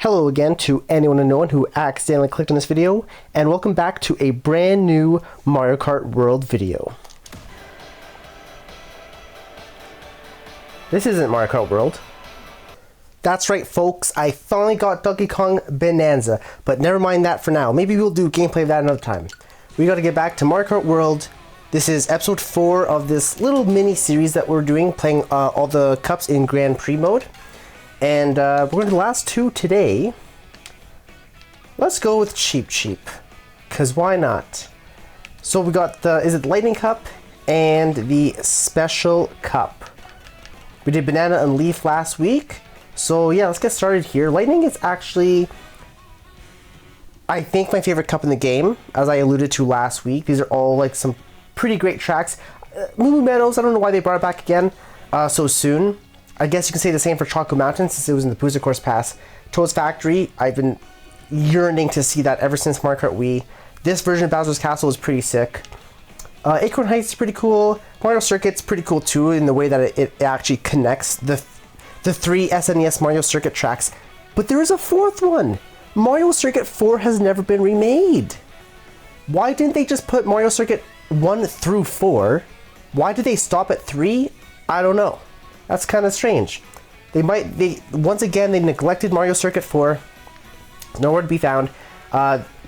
Hello again to anyone unknown who accidentally clicked on this video, and welcome back to a brand new Mario Kart World video. This isn't Mario Kart World. That's right folks, I finally got Donkey Kong Bonanza, but never mind that for now. Maybe we'll do gameplay of that another time. We gotta get back to Mario Kart World. This is episode 4 of this little mini series that we're doing, playing all the cups in Grand Prix mode. And we're going to the last two today. Let's go with Cheap, because why not? So we got the, is it Lightning Cup and the Special Cup. We did Banana and Leaf last week. So yeah, let's get started here. Lightning is actually, I think, my favorite cup in the game, as I alluded to last week. These are all like some pretty great tracks. Moo Moo Meadows, I don't know why they brought it back again so soon. I guess you can say the same for Choco Mountain since it was in the Booster Course Pass. Toad's Factory, I've been yearning to see that ever since Mario Kart Wii. This version of Bowser's Castle is pretty sick. Acorn Heights is pretty cool. Mario Circuit's pretty cool too in the way that it actually connects the three SNES Mario Circuit tracks. But there is a fourth one! Mario Circuit 4 has never been remade. Why didn't they just put Mario Circuit 1 through 4? Why did they stop at 3? I don't know. That's kind of strange. Once again, they neglected Mario Circuit 4. It's nowhere to be found.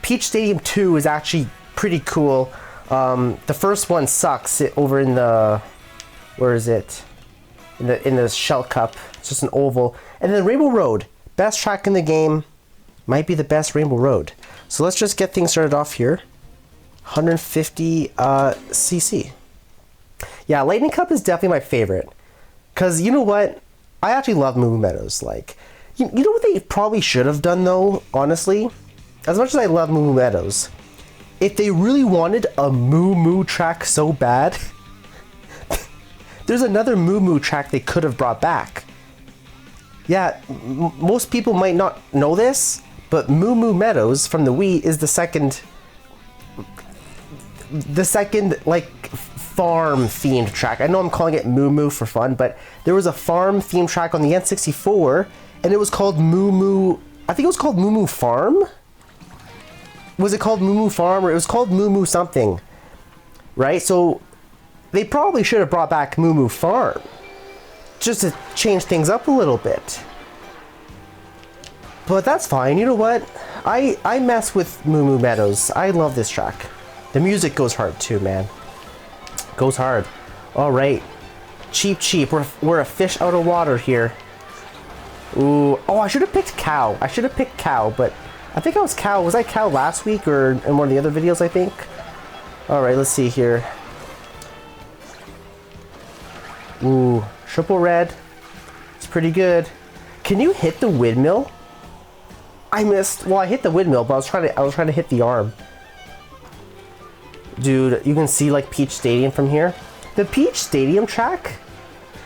Peach Stadium 2 is actually pretty cool. The first one sucks over in the, where is it? In the Shell Cup. It's just an oval. And then Rainbow Road, best track in the game, might be the best Rainbow Road. So let's just get things started off here. 150 cc. Yeah, Lightning Cup is definitely my favorite. Because, you know what? I actually love Moo Moo Meadows. Like, you know what they probably should have done, though, honestly? As much as I love Moo Moo Meadows, if they really wanted a Moo Moo track so bad, there's another Moo Moo track they could have brought back. Yeah, most people might not know this, but Moo Moo Meadows from the Wii is the second, like, farm-themed track. I know I'm calling it Moo Moo for fun, but there was a farm-themed track on the N64, and it was called Moo Moo... I think it was called Moo Moo Farm? Was it called Moo Moo Farm, or it was called Moo Moo something? Right? So, they probably should have brought back Moo Moo Farm, just to change things up a little bit. But that's fine. You know what? I mess with Moo Moo Meadows. I love this track. The music goes hard too, man. Goes hard. All right, Cheap. We're a fish out of water here. Ooh. Oh, I should have picked Cow. But I think I was Cow. Was I Cow last week or in one of the other videos? I think. All right, let's see here. Ooh, triple red. It's pretty good. Can you hit the windmill? I missed. Well, I hit the windmill, but I was trying to hit the arm. Dude, you can see like Peach Stadium from here. The Peach Stadium track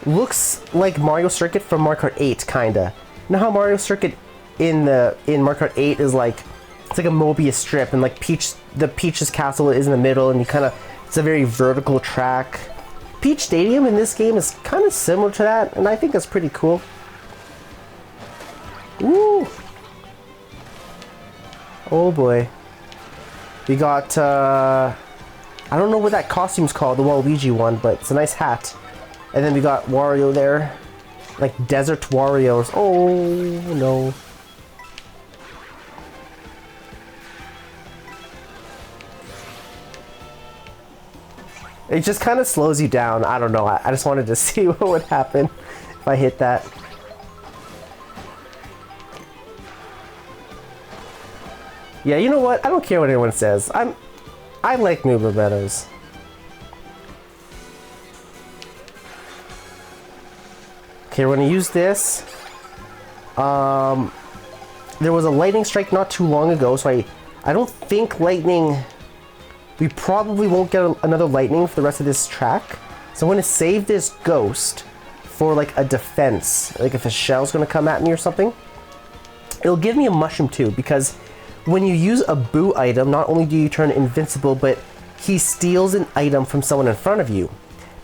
looks like Mario Circuit from Mario Kart 8, kinda. You know how Mario Circuit in Mario Kart 8 is like, it's like a Mobius strip, and like the Peach's castle is in the middle, and it's a very vertical track. Peach Stadium in this game is kind of similar to that, and I think that's pretty cool. Woo! Oh boy. We got, I don't know what that costume's called, the Waluigi one, but it's a nice hat. And then we got Wario there. Like Desert Wario's. Oh, no. It just kind of slows you down. I don't know. I just wanted to see what would happen if I hit that. Yeah, you know what? I don't care what anyone says. I like Moo Moo Meadows. Okay, we're gonna use this. There was a lightning strike not too long ago, so I don't think lightning... We probably won't get another lightning for the rest of this track. So I'm gonna save this ghost for like a defense. Like if a shell's gonna come at me or something. It'll give me a mushroom too, because when you use a Boo item, not only do you turn invincible, but he steals an item from someone in front of you.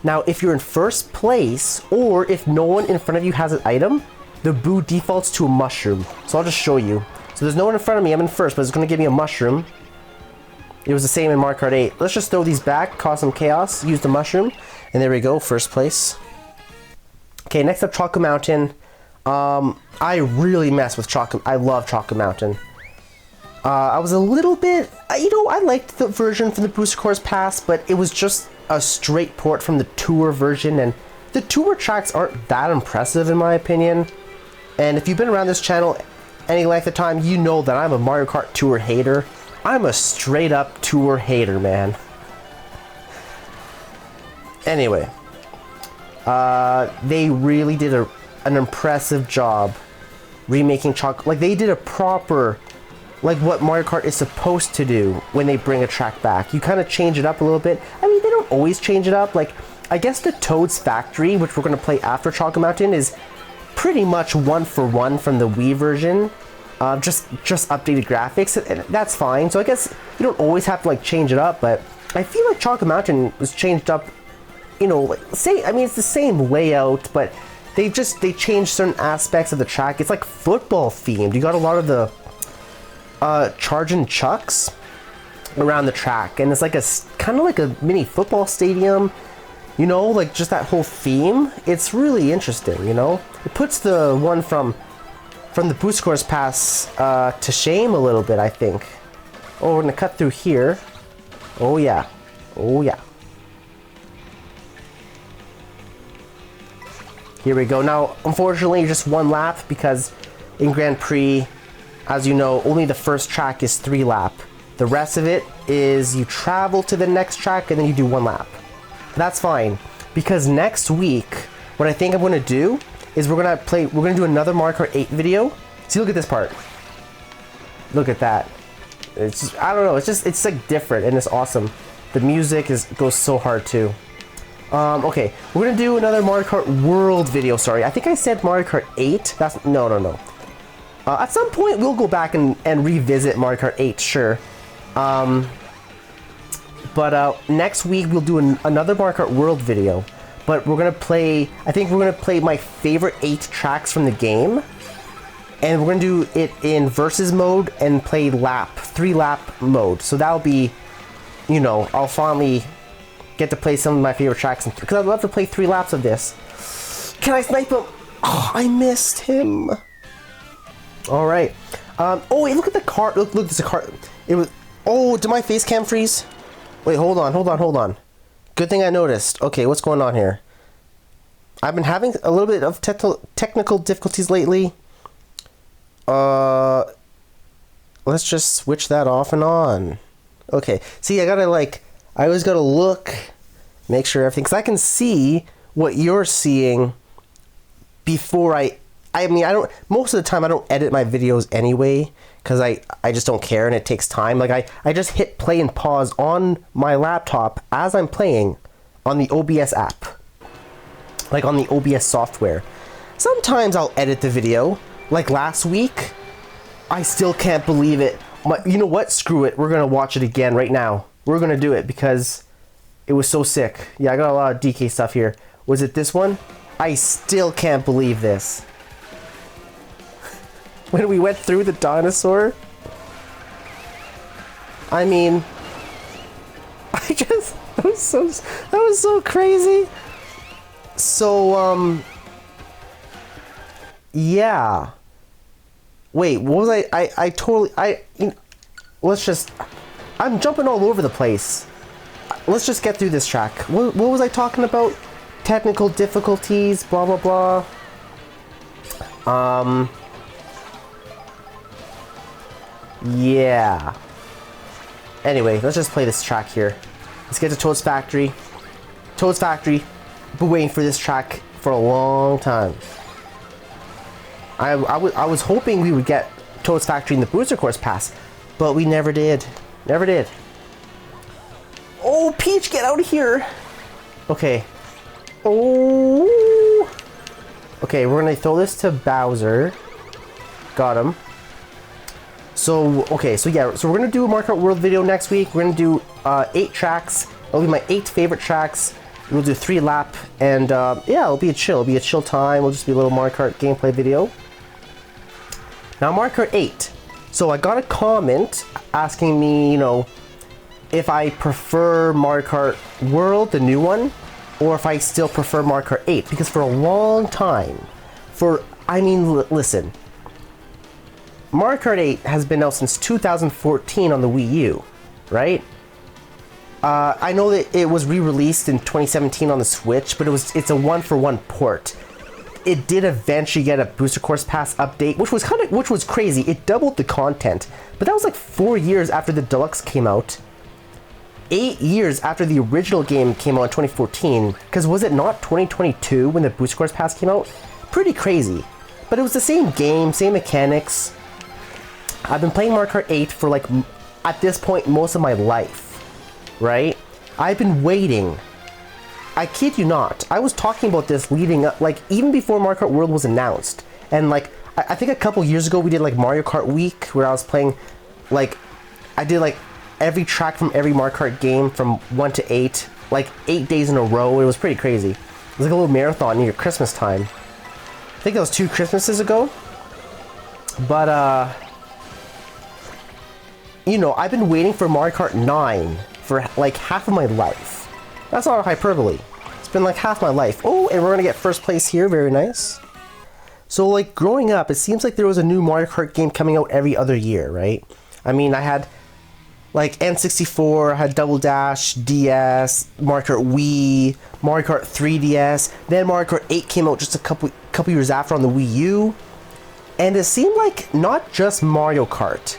Now, if you're in first place, or if no one in front of you has an item, the boo defaults to a mushroom. So I'll just show you. So there's no one in front of me, I'm in first, but it's gonna give me a mushroom. It was the same in Mario Kart 8. Let's just throw these back, cause some chaos, use the mushroom, and there we go, first place. Okay, next up, Chocolate Mountain. I really mess with Chocolate. I love Chocolate Mountain. I was a little bit, you know, I liked the version from the Booster Course Pass, but it was just a straight port from the Tour version, and the Tour tracks aren't that impressive in my opinion. And if you've been around this channel any length of time, you know that I'm a Mario Kart Tour hater. I'm a straight up Tour hater, man. Anyway, they really did an impressive job remaking Chocolate. Like, they did a proper, like what Mario Kart is supposed to do when they bring a track back. You kind of change it up a little bit. I mean, they don't always change it up. Like, I guess the Toad's Factory, which we're going to play after Chocolate Mountain, is pretty much one for one from the Wii version. Just updated graphics, and that's fine. So I guess you don't always have to like change it up, but I feel like Chocolate Mountain was changed up, you know, like, I mean, it's the same layout, but they changed certain aspects of the track. It's like football themed. You got a lot of the charging chucks around the track, and it's like a kind of like a mini football stadium, you know, like just that whole theme. It's really interesting, you know. It puts the one from the Booster Course Pass to shame a little bit, I think. Oh, we're gonna cut through here. Oh yeah, oh yeah. Here we go. Now, unfortunately, just one lap, because in Grand Prix, as you know, only the first track is 3 lap. The rest of it is you travel to the next track and then you do 1 lap. That's fine, because next week, what I think I'm gonna do is we're gonna do another Mario Kart 8 video. See, look at this part. Look at that. It's just, I don't know, it's like different and it's awesome. The music goes so hard too. Okay, we're gonna do another Mario Kart World video. Sorry, I think I said Mario Kart 8. That's no. At some point we'll go back and revisit Mario Kart 8, sure. But next week we'll do another Mario Kart World video. But we're gonna play, I think we're gonna play my favorite 8 tracks from the game. And we're gonna do it in versus mode and play 3-lap mode. So that'll be, you know, I'll finally get to play some of my favorite tracks, because I'd love to play 3 laps of this. Can I snipe him? Oh, I missed him. All right. Oh wait, look at the cart. Look, there's a cart. It was. Oh, did my face cam freeze? Wait, hold on. Good thing I noticed. Okay, what's going on here? I've been having a little bit of technical difficulties lately. Let's just switch that off and on. Okay. See, I always gotta look, make sure everything, because I can see what you're seeing before I mean, most of the time I don't edit my videos anyway, because I just don't care and it takes time. Like, I just hit play and pause on my laptop as I'm playing on the OBS app. Like on the OBS software. Sometimes I'll edit the video. Like last week, I still can't believe it. You know what? Screw it. We're going to watch it again right now. We're going to do it because it was so sick. Yeah, I got a lot of DK stuff here. Was it this one? I still can't believe this. When we went through the dinosaur, I mean, that was so crazy. So, yeah. Wait, what was I'm jumping all over the place. Let's just get through this track. What was I talking about? Technical difficulties, blah, blah, blah. Yeah. Anyway, let's just play this track here. Let's get to Toad's Factory. Toad's Factory. Been waiting for this track for a long time. I was hoping we would get Toad's Factory in the Booster Course Pass, but we never did. Never did. Oh, Peach, get out of here! Okay. Oh! Okay, we're gonna throw this to Bowser. Got him. So, okay, so yeah, so we're gonna do a Mario Kart World video next week. We're gonna do 8 tracks. It'll be my 8 favorite tracks We'll do 3 lap, and yeah, it'll be a chill time. It'll just be a little Mario Kart gameplay video. Now Mario Kart 8. So I got a comment asking me, you know, if I prefer Mario Kart World, the new one, or if I still prefer Mario Kart 8, because for a long time, listen, Mario Kart 8 has been out since 2014 on the Wii U, right? I know that it was re-released in 2017 on the Switch, but it's a one-for-one port. It did eventually get a Booster Course Pass update, which was crazy. It doubled the content, but that was like 4 years after the Deluxe came out. 8 years after the original game came out in 2014, because was it not 2022 when the Booster Course Pass came out? Pretty crazy. But it was the same game, same mechanics. I've been playing Mario Kart 8 for like, at this point, most of my life, right? I've been waiting. I kid you not. I was talking about this leading up, like even before Mario Kart World was announced. And like, I think a couple years ago we did like Mario Kart Week, where I was playing, like, I did like every track from every Mario Kart game from 1 to 8, like 8 days in a row. It was pretty crazy. It was like a little marathon near Christmas time. I think that was 2 Christmases ago. But you know, I've been waiting for Mario Kart 9 for like half of my life. That's not a hyperbole. It's been like half my life. Oh, and we're gonna get first place here. Very nice. So like growing up, it seems like there was a new Mario Kart game coming out every other year, right? I mean, I had like N64, I had Double Dash, DS, Mario Kart Wii, Mario Kart 3DS. Then Mario Kart 8 came out just a couple years after on the Wii U. And it seemed like not just Mario Kart,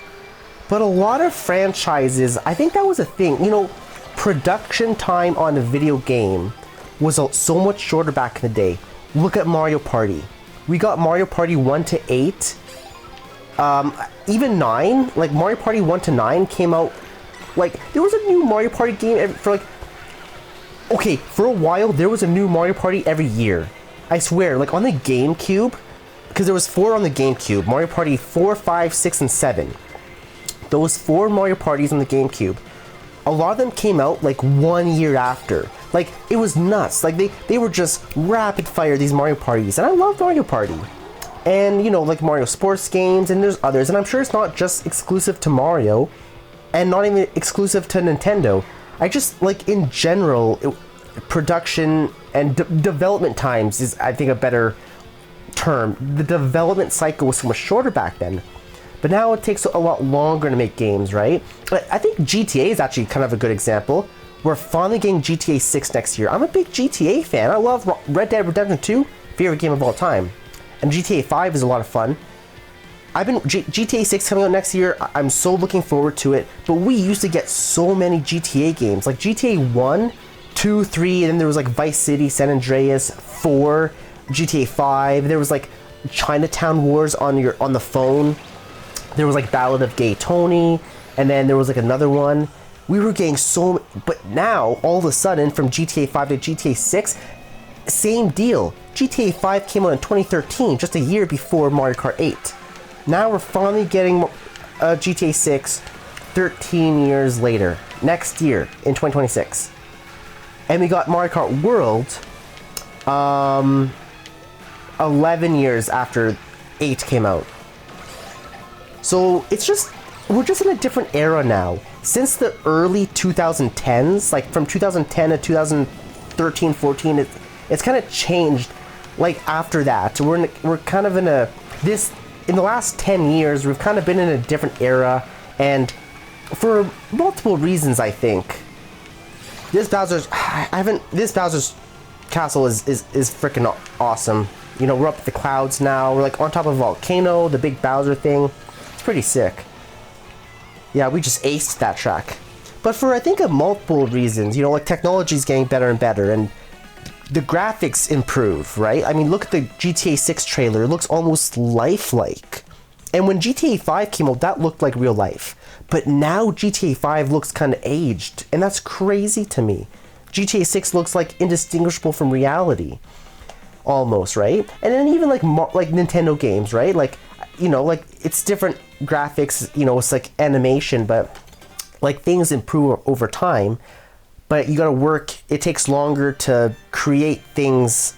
but a lot of franchises, I think that was a thing. You know, production time on a video game was so much shorter back in the day. Look at Mario Party. We got Mario Party 1 to 8. Even 9, like Mario Party 1 to 9 came out, like, there was a new Mario Party game for like, okay, for a while there was a new Mario Party every year. I swear, like on the GameCube, because there was 4 on the GameCube, Mario Party 4, 5, 6, and 7. Those 4 Mario Parties on the GameCube, a lot of them came out like 1 year after. Like, it was nuts. Like, they were just rapid fire, these Mario Parties. And I love Mario Party. And, you know, like Mario sports games, and there's others. And I'm sure it's not just exclusive to Mario, and not even exclusive to Nintendo. I just, like, in general, production and development times is, I think, a better term. The development cycle was so much shorter back then. But now it takes a lot longer to make games, right? But I think GTA is actually kind of a good example. We're finally getting GTA 6 next year. I'm a big GTA fan. I love Red Dead Redemption 2, favorite game of all time. And GTA 5 is a lot of fun. GTA 6 coming out next year. I'm so looking forward to it. But we used to get so many GTA games. Like GTA 1, 2, 3, and then there was like Vice City, San Andreas, 4, GTA 5. There was like Chinatown Wars on the phone. There was like Ballad of Gay Tony, and then there was like another one. We were getting so, but now all of a sudden from GTA 5 to GTA 6, same deal. GTA 5 came out in 2013, just a year before Mario Kart 8. Now we're finally getting GTA 6 13 years later, next year in 2026. And we got Mario Kart World 11 years after 8 came out. So we're just in a different era now. Since the early 2010s, like from 2010 to 2013, 14, it's kind of changed. Like after that, we're kind of in the last 10 years, we've kind of been in a different era, and for multiple reasons, I think. This Bowser's castle is freaking awesome. You know, we're up at the clouds now. We're like on top of a volcano, the big Bowser thing. Pretty sick. Yeah, we just aced that track. But for, I think, multiple reasons. You know, like technology's getting better and better, and the graphics improve, right? I mean, look at the GTA 6 trailer. It looks almost lifelike. And when GTA 5 came out, that looked like real life. But now GTA 5 looks kind of aged, and that's crazy to me. GTA 6 looks like indistinguishable from reality. Almost, right? And then even like Nintendo games, right? Like, you know, like it's different graphics, you know, it's like animation, but like things improve over time. but you gotta work. It takes longer to create things.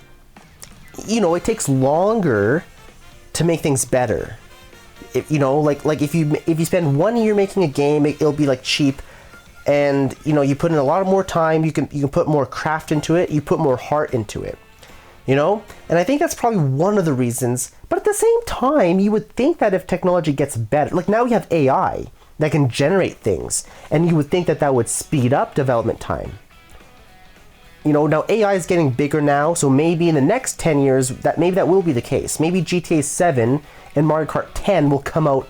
You know, it takes longer to make things better. You know, like if you spend 1 year making a game, it'll be like cheap, and you know, you put in a lot more time. You can put more craft into it. You put more heart into it. You know, and I think that's probably one of the reasons. But at the same time, you would think that if technology gets better, like now we have AI that can generate things, and you would think that that would speed up development time. You know, now AI is getting bigger now, so maybe in the next 10 years, that will be the case. Maybe GTA 7 and Mario Kart 10 will come out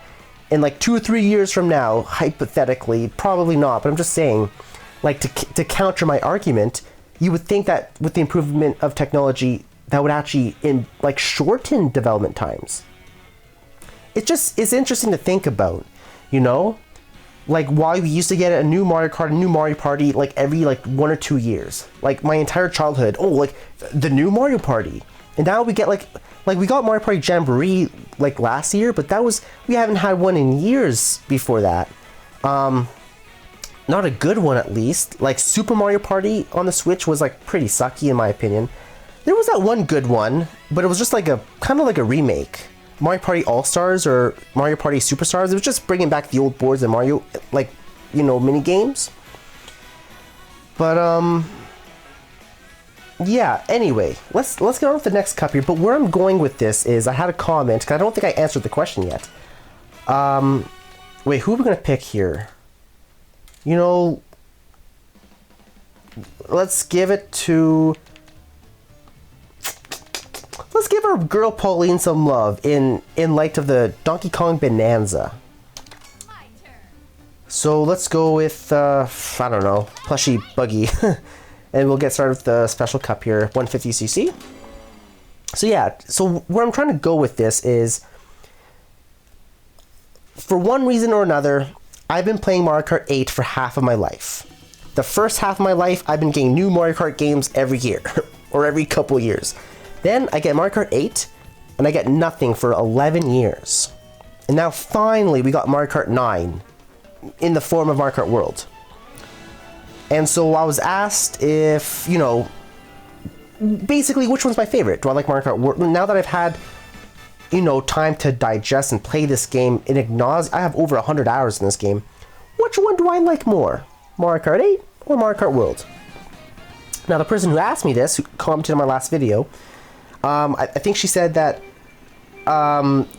in like 2 or 3 years from now, hypothetically. Probably not, but I'm just saying, like, to counter my argument, you would think that with the improvement of technology, that would actually shorten development times. It's interesting to think about, you know? Like why we used to get a new Mario Kart, a new Mario Party, like every 1 or 2 years. Like my entire childhood. Oh, like the new Mario Party. And now we get like we got Mario Party Jamboree like last year, but we haven't had one in years before that. Not a good one at least. Like Super Mario Party on the Switch was like pretty sucky in my opinion. There was that one good one, but it was just like a kind of like a remake. Mario Party All-Stars or Mario Party Superstars. It was just bringing back the old boards and Mario, like, you know, mini games. But yeah. Anyway, let's get on with the next cup here. But where I'm going with this is I had a comment because I don't think I answered the question yet. Wait, who are we gonna pick here? You know, let's give it to. Let's give our girl Pauline some love in light of the Donkey Kong Bonanza. So let's go with, I don't know, Plushy Buggy. And we'll get started with the special cup here, 150cc. So yeah, so where I'm trying to go with this is, for one reason or another, I've been playing Mario Kart 8 for half of my life. The first half of my life, I've been getting new Mario Kart games every year, or every couple years. Then I get Mario Kart 8, and I get nothing for 11 years. And now finally we got Mario Kart 9 in the form of Mario Kart World. And so I was asked if, you know, basically which one's my favorite. Do I like Mario Kart World? Now that I've had, you know, time to digest and play this game in I have over 100 hours in this game. Which one do I like more? Mario Kart 8 or Mario Kart World? Now the person who asked me this, who commented on my last video, I think she said that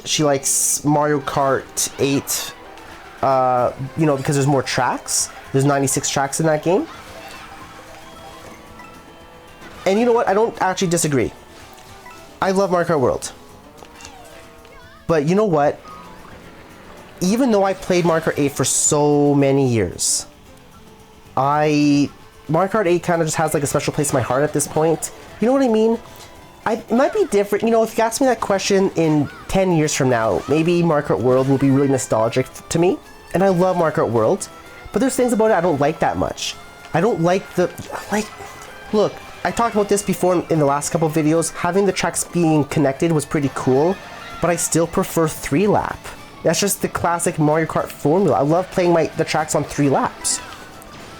she likes Mario Kart 8, you know, because there's more tracks. There's 96 tracks in that game. And you know what? I don't actually disagree. I love Mario Kart World. But you know what? Even though I played Mario Kart 8 for so many years, Mario Kart 8 kind of just has like a special place in my heart at this point. You know what I mean? It might be different. You know, if you ask me that question in 10 years from now, maybe Mario Kart World will be really nostalgic to me. And I love Mario Kart World. But there's things about it I don't like that much. I don't like look, I talked about this before in the last couple of videos. Having the tracks being connected was pretty cool, but I still prefer 3-lap. That's just the classic Mario Kart formula. I love playing the tracks on 3 laps.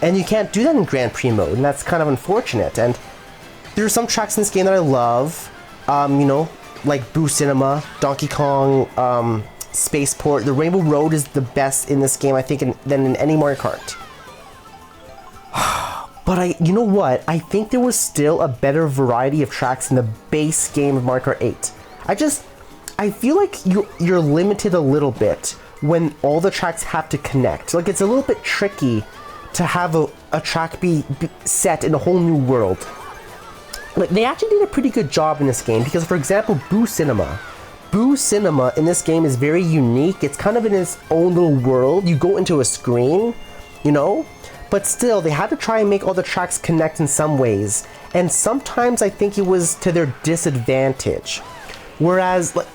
And you can't do that in Grand Prix mode, and that's kind of unfortunate. And there are some tracks in this game that I love, you know, like Boo Cinema, Donkey Kong, Spaceport. The Rainbow Road is the best in this game, I think, than in any Mario Kart. But you know what? I think there was still a better variety of tracks in the base game of Mario Kart 8. I feel like you're limited a little bit when all the tracks have to connect. Like, it's a little bit tricky to have a track be set in a whole new world. Like, they actually did a pretty good job in this game because, for example, Boo Cinema. Boo Cinema in this game is very unique. It's kind of in its own little world. You go into a screen, you know? But still, they had to try and make all the tracks connect in some ways. And sometimes I think it was to their disadvantage. Whereas, like,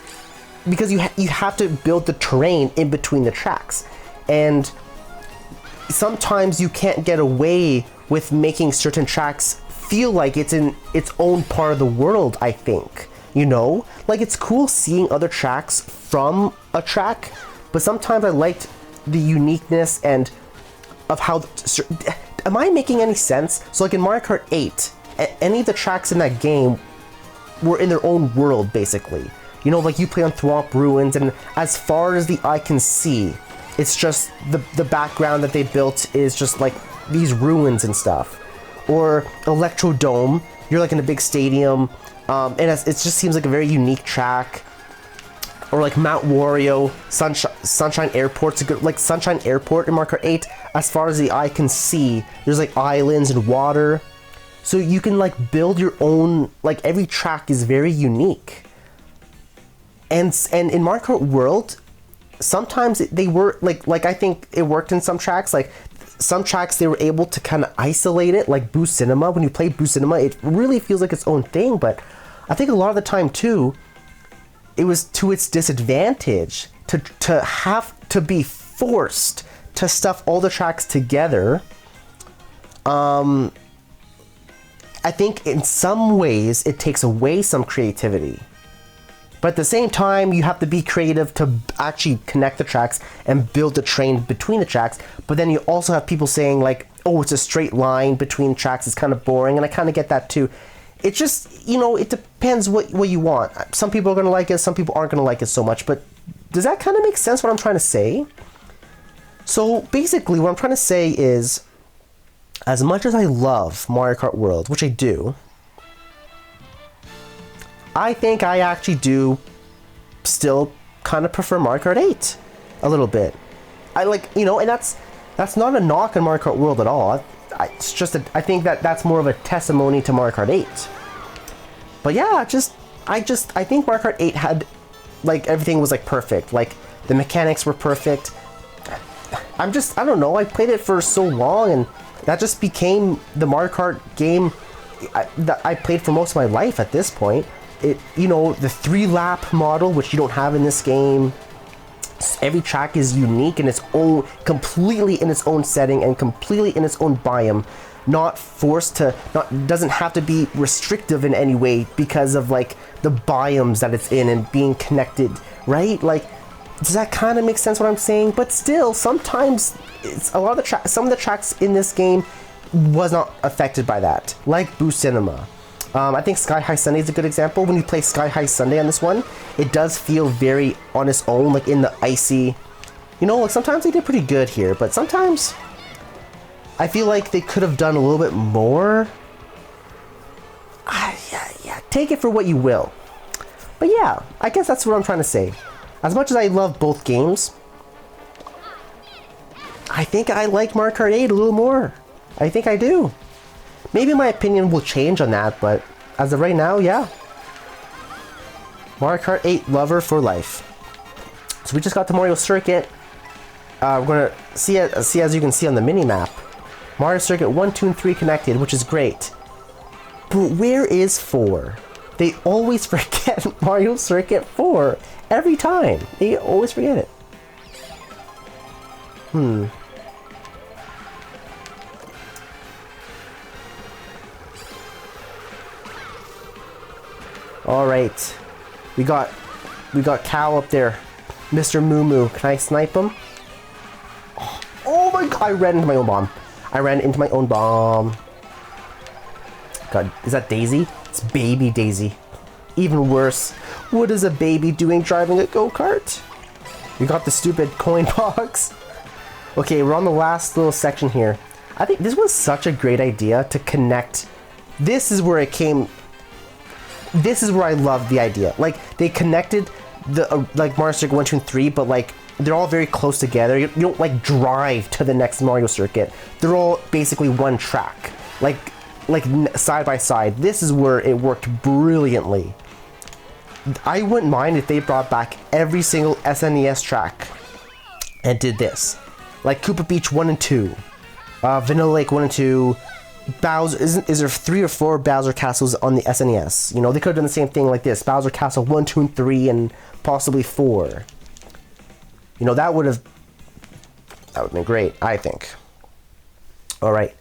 because you have to build the terrain in between the tracks. And sometimes you can't get away with making certain tracks feel like it's in its own part of the world, I think. You know? Like, it's cool seeing other tracks from a track, but sometimes I liked the uniqueness and of how am I making any sense? So like in Mario Kart 8, any of the tracks in that game were in their own world, basically. You know, like you play on Thwomp Ruins, and as far as the eye can see, it's just the background that they built is just like these ruins and stuff. Or Electrodome, you're like in a big stadium, and it just seems like a very unique track. Or like Mount Wario, Sunshine Airport's a good, like Sunshine Airport in Mario Kart 8, as far as the eye can see, there's like islands and water. So you can like build your own, like every track is very unique. And in Mario Kart World, sometimes they were like I think it worked in some tracks. Like some tracks they were able to kind of isolate it, like Boo Cinema. When you play Boo Cinema, it really feels like its own thing. But I think a lot of the time too, it was to its disadvantage to have to be forced to stuff all the tracks together. I think in some ways it takes away some creativity. But at the same time, you have to be creative to actually connect the tracks and build the train between the tracks. But then you also have people saying like, oh, it's a straight line between tracks. It's kind of boring. And I kind of get that too. It just, you know, it depends what you want. Some people are going to like it. Some people aren't going to like it so much. But does that kind of make sense what I'm trying to say? So basically what I'm trying to say is, as much as I love Mario Kart World, which I do, I think I actually do still kind of prefer Mario Kart 8 a little bit. I like, you know, and that's not a knock on Mario Kart World at all. It's just I think that's more of a testimony to Mario Kart 8. But yeah, I think Mario Kart 8 had, like, everything was like perfect. Like the mechanics were perfect. I don't know, I played it for so long and that just became the Mario Kart game that I played for most of my life at this point. It, you know, the 3-lap model, which you don't have in this game. Every track is unique in its own, completely in its own setting and completely in its own biome. Not forced to, doesn't have to be restrictive in any way because of like the biomes that it's in and being connected, right? Like, does that kind of make sense what I'm saying? But still, sometimes it's a lot of some of the tracks in this game was not affected by that, like Boo Cinema. I think Sky High Sunday is a good example. When you play Sky High Sunday on this one, it does feel very on its own, like in the icy. You know, like sometimes they did pretty good here, but sometimes I feel like they could have done a little bit more. Yeah, take it for what you will. But yeah, I guess that's what I'm trying to say. As much as I love both games, I think I like Mario Kart 8 a little more. I think I do. Maybe my opinion will change on that, but as of right now, yeah. Mario Kart 8 lover for life. So we just got to Mario Circuit. We're going to see as you can see on the mini-map. Mario Circuit 1, 2, and 3 connected, which is great. But where is 4? They always forget Mario Circuit 4. Every time. They always forget it. All right, we got Cow up there, Mr. Moo Moo. Can I snipe him? Oh my God! I ran into my own bomb. God, is that Daisy? It's baby Daisy. Even worse. What is a baby doing driving a go-kart? We got the stupid coin box. Okay, we're on the last little section here. I think this was such a great idea to connect. This is where it came. This is where I love the idea. Like, they connected the like Mario Circuit 1, 2, and 3, but like they're all very close together. You don't like drive to the next Mario Circuit. They're all basically one track, like side by side. This is where it worked brilliantly. I wouldn't mind if they brought back every single SNES track and did this, like Koopa Beach 1 and 2, Vanilla Lake 1 and 2. Bowser is there 3 or 4 Bowser Castles on the SNES? You know, they could have done the same thing like this: Bowser Castle 1, 2, and 3, and possibly 4. You know, that would have been great, I think. All right,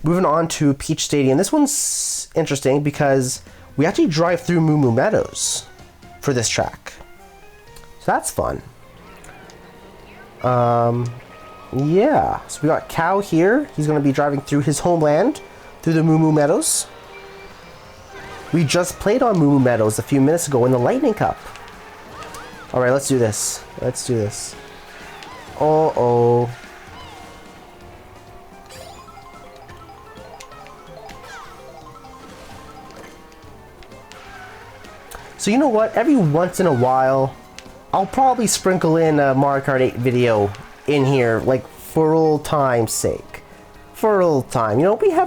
moving on to Peach Stadium. This one's interesting because we actually drive through Moo Moo Meadows for this track, so that's fun. Yeah, so we got Cow here. He's going to be driving through his homeland, through the Moo Moo Meadows. We just played on Moo Moo Meadows a few minutes ago in the Lightning Cup. Alright, let's do this. Let's do this. Uh-oh. So you know what? Every once in a while, I'll probably sprinkle in a Mario Kart 8 video in here, like for old time's sake. For old time, you know, we had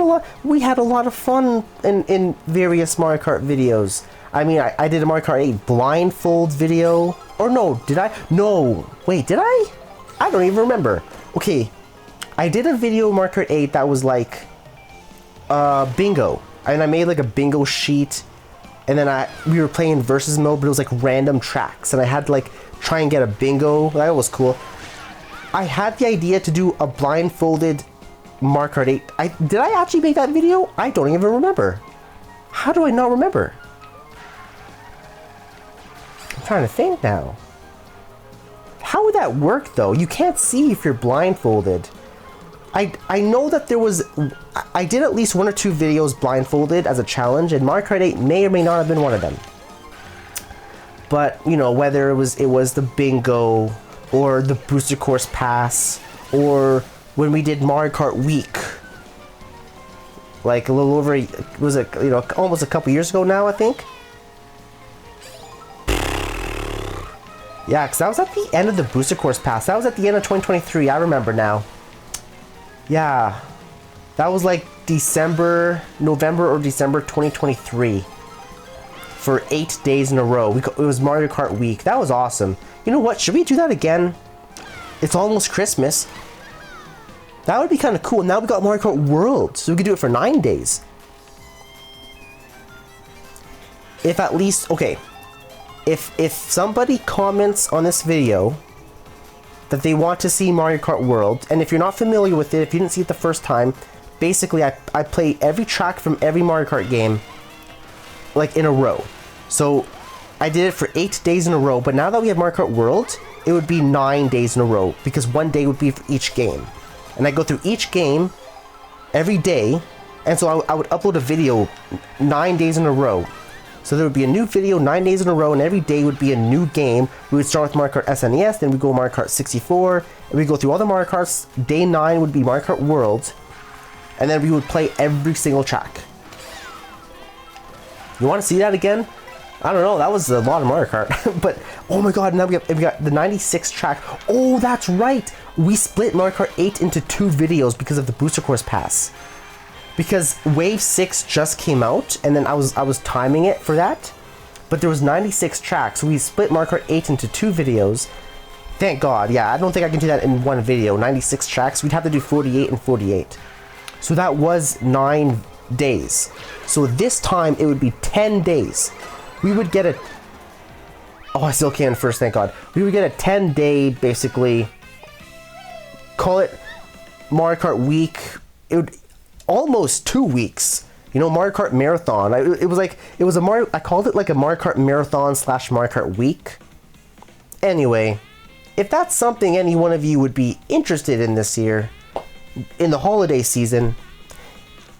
a lot of fun in various Mario Kart videos. I mean, I did a Mario Kart 8 blindfold video, or no, did I? No, wait, did I? I don't even remember. Okay, I did a video Mario Kart 8 that was like bingo, and I made like a bingo sheet, and then we were playing versus mode, but it was like random tracks, and I had to like try and get a bingo. That was cool. I had the idea to do a blindfolded Mario Kart 8. Did I actually make that video? I don't even remember. How do I not remember? I'm trying to think now. How would that work though? You can't see if you're blindfolded. I know that there was... I did at least one or two videos blindfolded as a challenge, and Mario Kart 8 may or may not have been one of them. But, you know, whether it was the bingo, or the booster course pass, or when we did Mario Kart Week, like a little over, was it, you know, almost a couple years ago now, I think. Yeah, because that was at the end of the booster course pass. That was at the end of 2023. I remember now. Yeah, that was like November or December 2023. For 8 days in a row. It was Mario Kart Week. That was awesome. You know what? Should we do that again? It's almost Christmas. That would be kind of cool. Now we got Mario Kart World, so we could do it for 9 days. If at least, okay, if somebody comments on this video that they want to see Mario Kart World, and if you're not familiar with it, if you didn't see it the first time, basically I play every track from every Mario Kart game, like in a row. So I did it for 8 days in a row, but now that we have Mario Kart World, it would be 9 days in a row, because one day would be for each game. And I go through each game every day, and so I would upload a video 9 days in a row. So there would be a new video 9 days in a row, and every day would be a new game. We would start with Mario Kart SNES, then we go Mario Kart 64, and we go through all the Mario Karts. Day 9 would be Mario Kart World, and then we would play every single track. You want to see that again? I don't know, that was a lot of Mario Kart. But, oh my god, now we got the 96 track. Oh, that's right! We split Mario Kart 8 into 2 videos because of the Booster Course Pass. Because Wave 6 just came out, and then I was timing it for that. But there was 96 tracks, so we split Mario Kart 8 into 2 videos. Thank god, yeah, I don't think I can do that in one video. 96 tracks, we'd have to do 48 and 48. So that was 9 days. So this time, it would be 10 days. We would get a... Oh, I still can first, thank god. We would get a 10-day, basically... Call it Mario Kart Week. It would... Almost 2 weeks. You know, Mario Kart Marathon. It was a Mario... I called it like a Mario Kart Marathon / Mario Kart Week. Anyway, if that's something any one of you would be interested in this year, in the holiday season,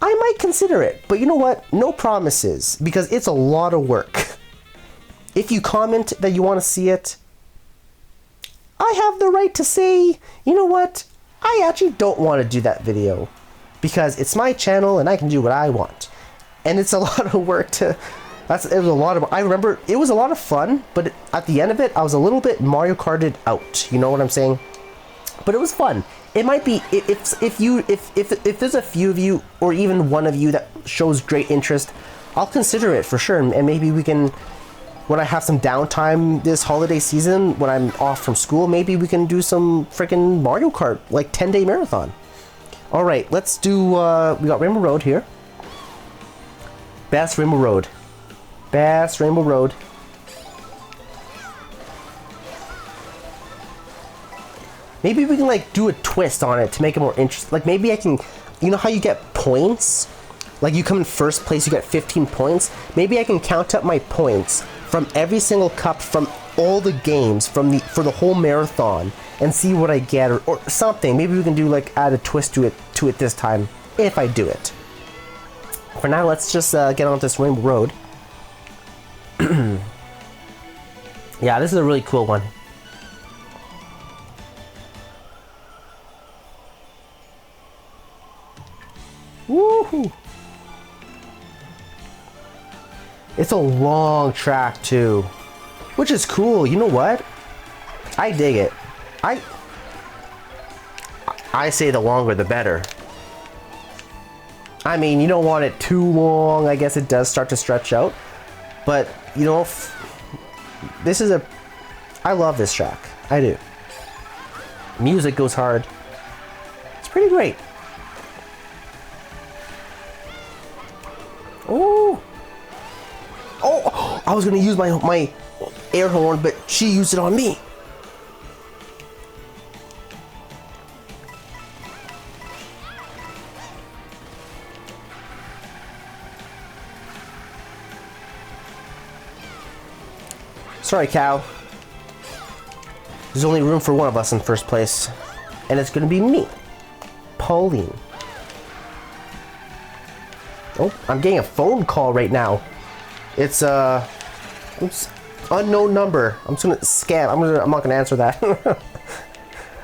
I might consider it. But you know what? No promises, because it's a lot of work. If you comment that you want to see it, I have the right to say, you know what? I actually don't want to do that video. Because it's my channel and I can do what I want. And it's a lot of work to... it was a lot of... I remember it was a lot of fun, but at the end of it, I was a little bit Mario Karted out. You know what I'm saying? But it was fun. It might be... If there's a few of you, or even one of you that shows great interest, I'll consider it for sure. And maybe we can... When I have some downtime this holiday season, when I'm off from school, maybe we can do some freaking Mario Kart, like 10-day marathon. Alright, let's do, we got Rainbow Road here. Bass Rainbow Road. Bass Rainbow Road. Maybe we can, like, do a twist on it to make it more interesting. Like, maybe I can, you know how you get points? Like, you come in first place, you get 15 points. Maybe I can count up my points from every single cup from all the games for the whole marathon. and see what I get, or something. Maybe we can do like add a twist to it this time if I do it. For now, let's just get on this Rainbow Road. Yeah, this is a really cool one. Woohoo! It's a long track too, which is cool. You know what? I dig it. I say the longer the better. I mean, you don't want it too long. I guess it does start to stretch out, but you know, I love this track. I do. Music goes hard. It's pretty great. Oh! Oh! I was gonna use my air horn, but she used it on me. Sorry, cow. There's only room for one of us in first place, and it's gonna be me, Pauline. Oh, I'm getting a phone call right now. It's oops, unknown number. I'm just gonna scam. I'm not gonna answer that.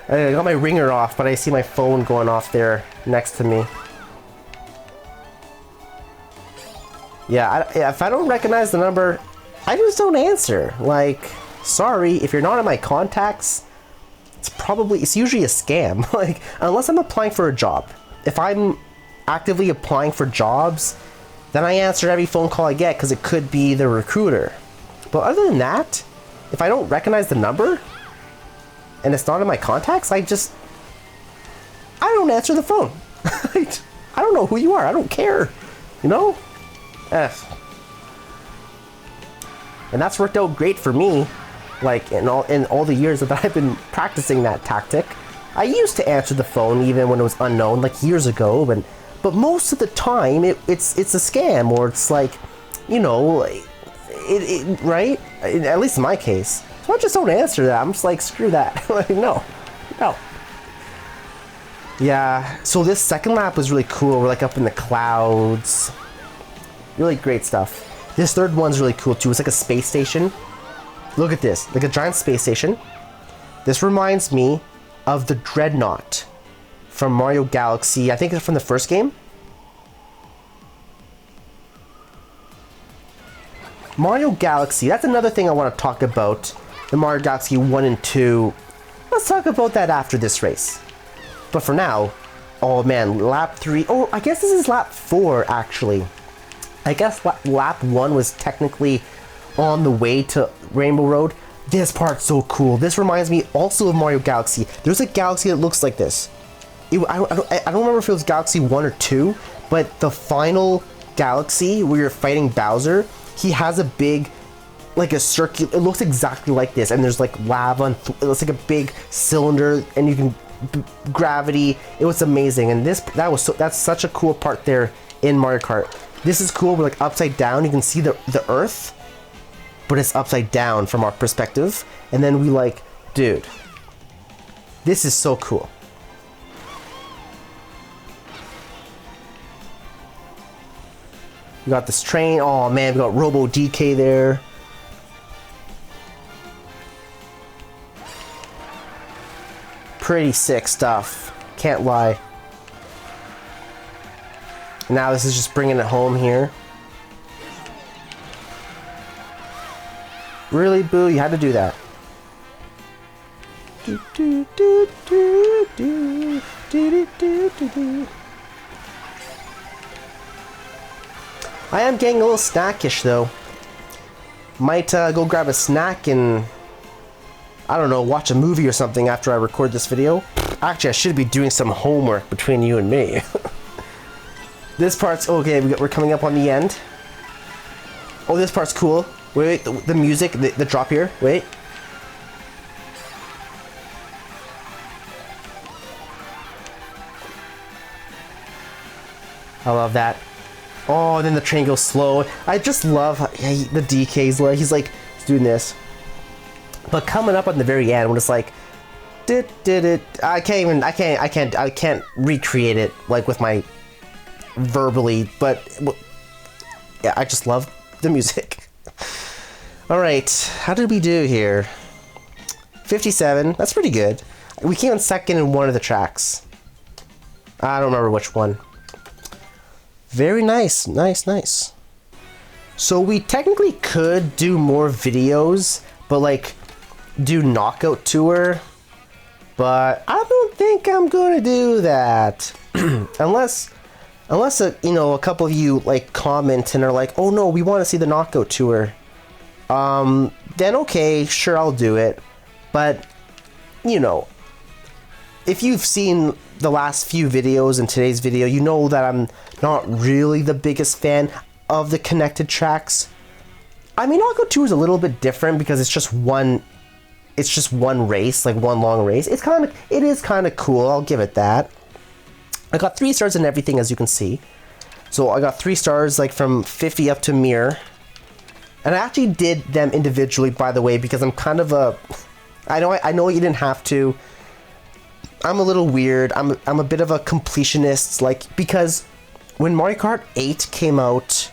I got my ringer off, but I see my phone going off there next to me. Yeah, if I don't recognize the number, I just don't answer. Like, sorry, if you're not in my contacts, it's usually a scam. Like, unless I'm applying for a job. If I'm actively applying for jobs, then I answer every phone call I get because it could be the recruiter. But other than that, if I don't recognize the number and it's not in my contacts, I don't answer the phone. I don't know who you are. I don't care. You know? And that's worked out great for me. Like in all the years that I've been practicing that tactic. I used to answer the phone even when it was unknown, like years ago, but most of the time it's a scam, or it's like, you know, right? At least in my case. So I just don't answer that. I'm just like, screw that. Like, no. Yeah, so this second lap was really cool. We're like up in the clouds. Really great stuff. This third one's really cool too. It's like a space station. Look at this, like a giant space station. This reminds me of the Dreadnought from Mario Galaxy. I think it's from the first game. Mario Galaxy, that's another thing I want to talk about. The Mario Galaxy 1 and 2. Let's talk about that after this race. But for now, oh man, lap 3. Oh, I guess this is lap 4 actually. I guess lap 1 was technically on the way to Rainbow Road. This part's so cool. This reminds me also of Mario Galaxy. There's a galaxy that looks like this. I don't remember if it was Galaxy 1 or 2, but the final galaxy where you're fighting Bowser, he has a big, like a circular, it looks exactly like this, and there's like lava, and it looks like a big cylinder, and you can, gravity, it was amazing. And that's such a cool part there in Mario Kart. This is cool, we're like upside down, you can see the Earth, but it's upside down from our perspective. And then we like, dude, this is so cool. We got this train, oh man, we got Robo DK there. Pretty sick stuff, can't lie. Now this is just bringing it home here. Really, Boo? You had to do that. I am getting a little snackish though. Might go grab a snack and, I don't know, watch a movie or something after I record this video. Actually, I should be doing some homework between you and me. This part's okay. We're coming up on the end. Oh, this part's cool. Wait, the music, the drop here. Wait. I love that. Oh, and then the train goes slow. I just love the DK's like, he's doing this. But coming up on the very end, when it's like, I can't recreate it like with my verbally, but yeah, I just love the music. All right, how did we do here? 57. That's pretty good. We came in second in one of the tracks. I don't remember which one. Very nice, nice. So we technically could do more videos, but like do knockout tour. But I don't think I'm gonna do that unless a couple of you like comment and are like, oh no, we want to see the knockout tour. Then okay, sure, I'll do it. But if you've seen the last few videos and today's video, you know that I'm not really the biggest fan of the connected tracks. I mean, knockout tour is a little bit different because it's just one race, like one long race. It is kind of cool, I'll give it that. I got 3 stars in everything, as you can see. So I got 3 stars like from 50 up to mirror. And I actually did them individually, by the way, because I'm kind of I know you didn't have to. I'm a little weird. I'm a bit of a completionist, like, because when Mario Kart 8 came out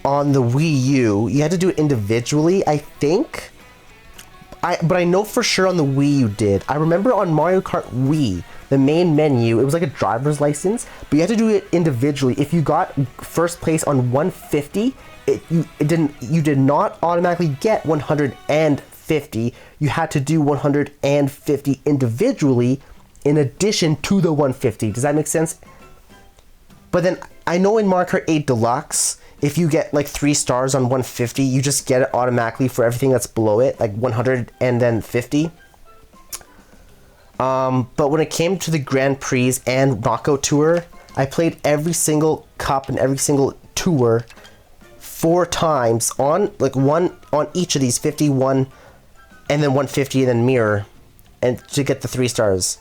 on the Wii U, you had to do it individually, I think. But I know for sure on the Wii you did. I remember on Mario Kart Wii, the main menu, it was like a driver's license, but you had to do it individually. If you got first place on 150, you did not automatically get 150. You had to do 150 individually in addition to the 150. Does that make sense? But then I know in Mario Kart 8 Deluxe, if you get like 3 stars on 150, you just get it automatically for everything that's below it, like 100 and then 50. But when it came to the Grand Prix and Knockout Tour, I played every single cup and every single tour 4 times on like one on each of these 51 and then 150 and then mirror, and to get the 3 stars.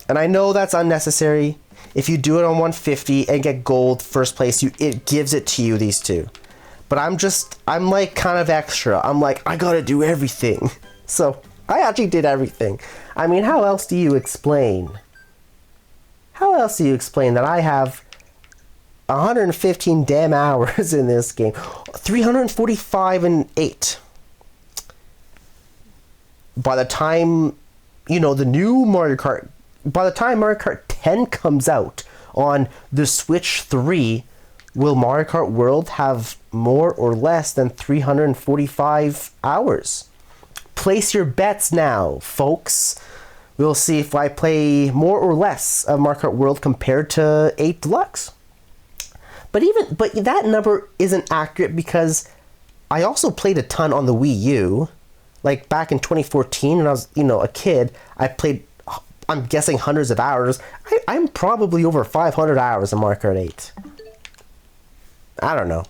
And I know that's unnecessary. If you do it on 150 and get gold first place, it gives it to you, these 2. But I'm like kind of extra. I'm like, I gotta do everything. So I actually did everything. I mean, how else do you explain? How else do you explain that I have 115 damn hours in this game? 345 and 8. By the time, the new Mario Kart, by the time Mario Kart 10 comes out on the Switch 3, will Mario Kart World have more or less than 345 hours? Place your bets now, folks. We'll see if I play more or less of Mario Kart World compared to 8 Deluxe. But that number isn't accurate because I also played a ton on the Wii U. Like back in 2014 when I was, a kid, I played, I'm guessing, hundreds of hours. I'm probably over 500 hours in Mario Kart 8. I don't know.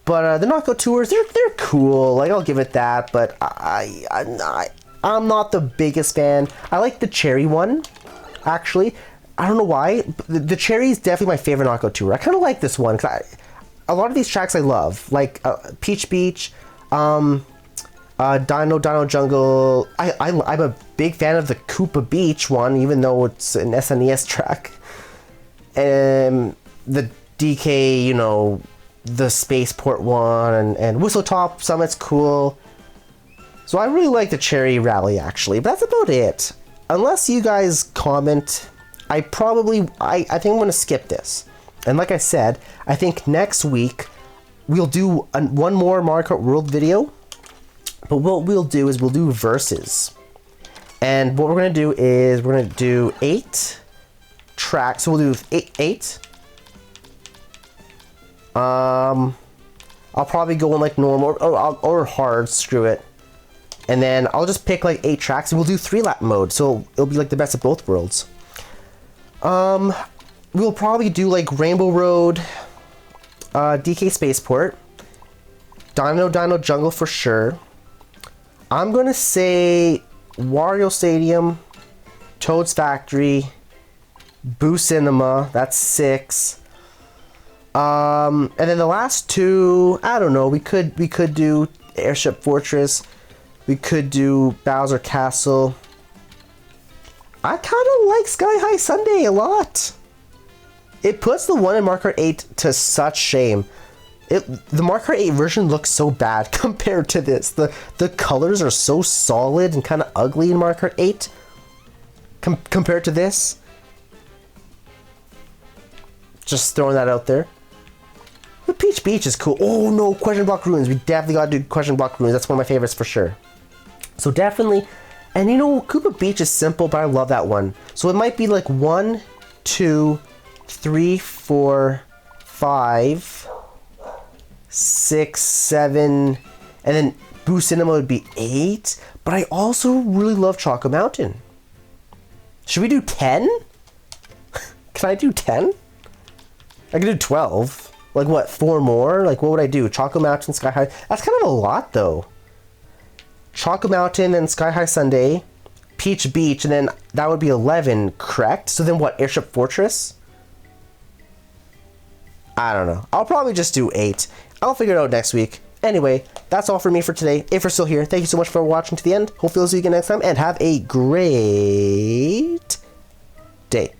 But the knockout tours, they're cool. Like, I'll give it that. But I'm not the biggest fan. I like the cherry one, actually. I don't know why. The cherry is definitely my favorite knockout tour. I kind of like this one because a lot of these tracks I love, like Peach Beach, Dino Jungle. I'm a big fan of the Koopa Beach one, even though it's an SNES track. And the DK, the Spaceport one, and Whistle Top Summit's cool. So I really like the Cherry Rally, actually. But that's about it. Unless you guys comment, I think I'm going to skip this. And like I said, I think next week we'll do one more Mario Kart World video. But what we'll do is we'll do verses. And what we're going to do is we're going to do 8 tracks. So we'll do 8. I'll probably go in like normal or hard, screw it. And then I'll just pick like 8 tracks and we'll do 3-lap mode. So it'll be like the best of both worlds. We'll probably do like Rainbow Road, DK Spaceport, Dino Jungle for sure. I'm gonna say Wario Stadium, Toad's Factory, Boo Cinema, that's 6. And then the last 2, I don't know, we could do Airship Fortress. We could do Bowser Castle. I kind of like Sky High Sundae a lot. It puts the one in Mario Kart 8 to such shame. The Mario Kart 8 version looks so bad compared to this. The colors are so solid and kind of ugly in Mario Kart 8 compared to this. Just throwing that out there. But Peach Beach is cool. Oh no, Question Block Ruins. We definitely gotta do Question Block Ruins. That's one of my favorites for sure. So definitely, and you know, Koopa Beach is simple, but I love that one. So it might be like 1, 2, 3, 4, 5, 6, 7, and then Boo Cinema would be 8. But I also really love Choco Mountain. Should we do 10? Can I do 10? I could do 12. Like what, 4 more? Like what would I do? Choco Mountain, Sky High. That's kind of a lot though. Choco Mountain and Sky High Sundae, Peach Beach, and then that would be 11, correct? So then what, Airship Fortress? I don't know. I'll probably just do 8. I'll figure it out next week. Anyway, that's all for me for today. If you're still here, thank you so much for watching to the end. Hopefully I'll see you again next time, and have a great day.